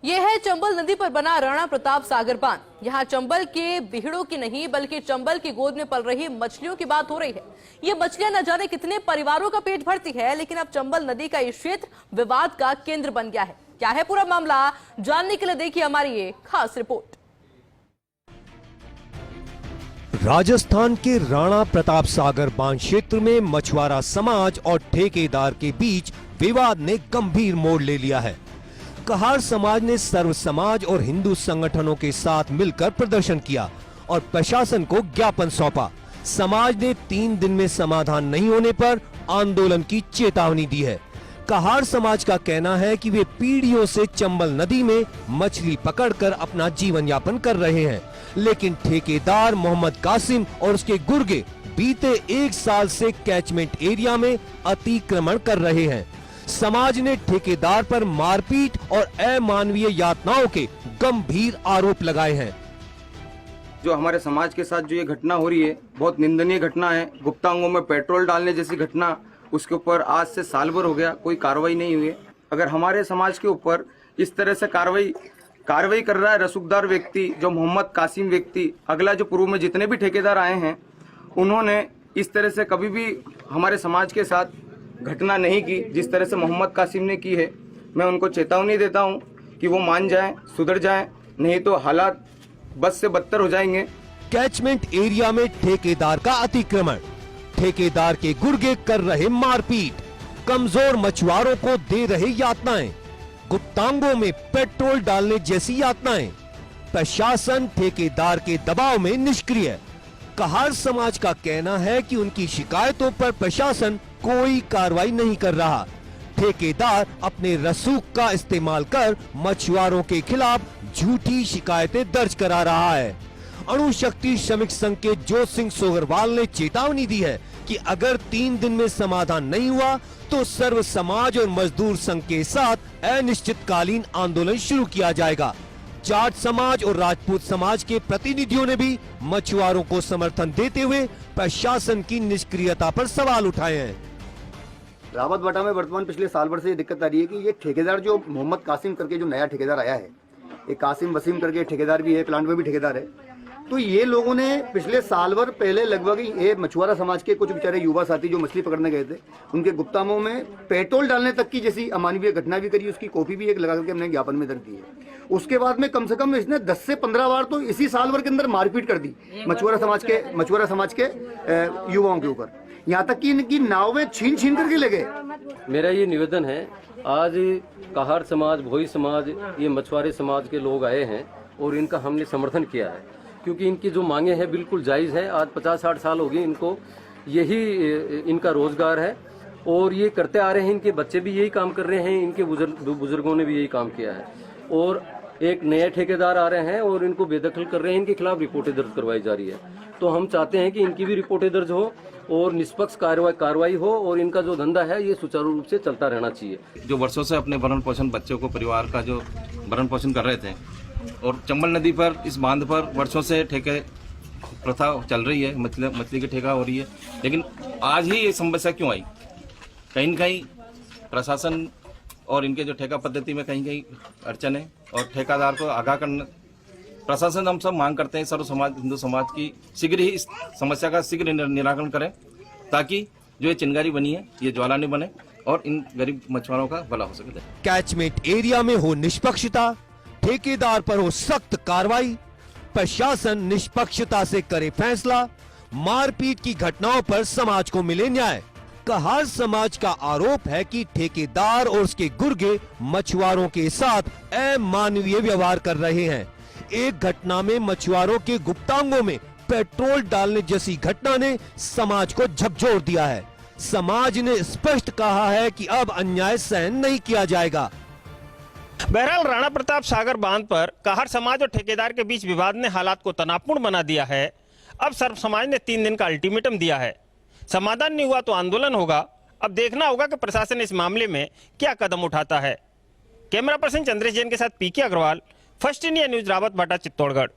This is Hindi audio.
ये है चंबल नदी पर बना राणा प्रताप सागर बांध। यहाँ चंबल के बीहड़ों की नहीं बल्कि चंबल की गोद में पल रही मछलियों की बात हो रही है। ये मछलियां न जाने कितने परिवारों का पेट भरती है, लेकिन अब चंबल नदी का ये क्षेत्र विवाद का केंद्र बन गया है। क्या है पूरा मामला, जानने के लिए देखिए हमारी ये खास रिपोर्ट। राजस्थान के राणा प्रताप सागर बांध क्षेत्र में मछुआरा समाज और ठेकेदार के बीच विवाद ने गंभीर मोड़ ले लिया है। कहार समाज ने सर्व समाज और हिंदू संगठनों के साथ मिलकर प्रदर्शन किया और प्रशासन को ज्ञापन सौंपा। समाज ने 3 दिन में समाधान नहीं होने पर आंदोलन की चेतावनी दी है। कहार समाज का कहना है कि वे पीढ़ियों से चंबल नदी में मछली पकड़कर अपना जीवन यापन कर रहे हैं, लेकिन ठेकेदार मोहम्मद कासिम और उसके गुर्गे बीते 1 साल से कैचमेंट एरिया में अतिक्रमण कर रहे हैं। समाज ने ठेकेदार पर मारपीट और अमानवीय यातनाओं के गंभीर आरोप लगाए हैं। जो हमारे समाज के साथ जो ये घटना हो रही है, बहुत निंदनीय घटना है। गुप्तांगों में पेट्रोल डालने जैसी घटना, उसके ऊपर आज से साल भर हो गया, कोई कार्रवाई नहीं हुई है। अगर हमारे समाज के ऊपर इस तरह से कार्रवाई कर रहा है रसूखदार व्यक्ति, जो मोहम्मद कासिम व्यक्ति, अगला जो पूर्व में जितने भी ठेकेदार आए हैं, उन्होंने इस तरह से कभी भी हमारे समाज के साथ घटना नहीं की जिस तरह से मोहम्मद कासिम ने की है। मैं उनको चेतावनी देता हूं कि वो मान जाएं, सुधर जाएं, नहीं तो हालात बद से बदतर हो जाएंगे। कैचमेंट एरिया में ठेकेदार का अतिक्रमण, ठेकेदार के गुर्गे कर रहे मारपीट, कमजोर मछुआरों को दे रहे यातनाएं, गुप्तांगों में पेट्रोल डालने जैसी यातनाएं। प्रशासन ठेकेदार के दबाव में निष्क्रिय। कहार समाज का कहना है कि उनकी शिकायतों पर प्रशासन कोई कार्रवाई नहीं कर रहा। ठेकेदार अपने रसूख का इस्तेमाल कर मछुआरों के खिलाफ झूठी शिकायतें दर्ज करा रहा है। अणुशक्ति श्रमिक संघ के जोत सिंह सोगरवाल ने चेतावनी दी है कि अगर 3 दिन में समाधान नहीं हुआ तो सर्व समाज और मजदूर संघ के साथ अनिश्चितकालीन आंदोलन शुरू किया जाएगा। जाट समाज और राजपूत समाज के प्रतिनिधियों ने भी मछुआरों को समर्थन देते हुए प्रशासन की निष्क्रियता पर सवाल उठाए हैं। रावत बाटा में वर्तमान पिछले साल भर से ये दिक्कत आ रही है कि ये ठेकेदार जो मोहम्मद कासिम करके जो नया ठेकेदार आया है, ये कासिम वसीम करके ठेकेदार भी है, प्लांट में भी ठेकेदार है, तो ये लोगों ने पिछले साल भर पहले लगभग ये मछुआरा समाज के कुछ बेचारे युवा साथी जो मछली पकड़ने गए थे, उनके गुप्तांगों में पेट्रोल डालने तक की जैसी अमानवीय घटना भी करी। उसकी कॉपी भी एक लगा करके हमने ज्ञापन में दर्ज दी है। उसके बाद में कम से कम इसने 10 से 15 बार तो इसी साल भर के अंदर मारपीट कर दी मछुआरा समाज के युवाओं के ऊपर, यहाँ तक कि इनकी नाव में छीन करके ले गए। मेरा ये निवेदन है, आज कहार समाज, भोई समाज, ये मछुआरे समाज के लोग आए हैं और इनका हमने समर्थन किया है, क्योंकि इनकी जो मांगे हैं बिल्कुल जायज़ है। आज 50-60 साल हो गए इनको, यही इनका रोजगार है और ये करते आ रहे हैं। इनके बच्चे भी यही काम कर रहे हैं, इनके बुजुर्गों ने भी यही काम किया है और एक नए ठेकेदार आ रहे हैं और इनको बेदखल कर रहे हैं। इनके खिलाफ रिपोर्टें दर्ज करवाई जा रही है। तो हम चाहते हैं कि इनकी भी रिपोर्टें दर्ज हो और निष्पक्ष कार्रवाई हो और इनका जो धंधा है ये सुचारू रूप से चलता रहना चाहिए। जो वर्षों से अपने भरण पोषण, बच्चों को, परिवार का जो भरण पोषण कर रहे थे, और चंबल नदी पर इस बांध पर वर्षों से ठेके प्रथा चल रही है, मछली की ठेका हो रही है, लेकिन आज ही ये समस्या क्यों आई? कहीं न कहीं प्रशासन और इनके जो ठेका पद्धति में कहीं अड़चन है और ठेकेदार को आगाह करना। प्रशासन हम सब मांग करते हैं सर्व समाज, हिंदू समाज की शीघ्र ही इस समस्या का शीघ्र निराकरण करें, ताकि जो ये चिंगारी बनी है ये ज्वाला नहीं बने और इन गरीब मछुआरों का भला हो सके। कैचमेंट एरिया में हो निष्पक्षता, ठेकेदार पर हो सख्त कार्रवाई, प्रशासन निष्पक्षता से करे फैसला, मारपीट की घटनाओं पर समाज को मिले न्याय। कहार समाज का आरोप है कि ठेकेदार और उसके गुर्गे मछुआरों के साथ अमानवीय व्यवहार कर रहे हैं। एक घटना में मछुआरों के गुप्तांगों में पेट्रोल डालने जैसी घटना ने समाज को झकझोर दिया है। समाज ने स्पष्ट कहा है कि अब अन्याय सहन नहीं किया जाएगा। बहरहाल राणा प्रताप सागर बांध पर कहार समाज और ठेकेदार के बीच विवाद ने हालात को तनावपूर्ण बना दिया है। अब सर्व समाज ने 3 दिन का अल्टीमेटम दिया है। समाधान नहीं हुआ तो आंदोलन होगा। अब देखना होगा कि प्रशासन इस मामले में क्या कदम उठाता है। कैमरा पर्सन चंद्रेश जैन के साथ P K Agrawal, first India news, Rawatbhata, Chittorgarh.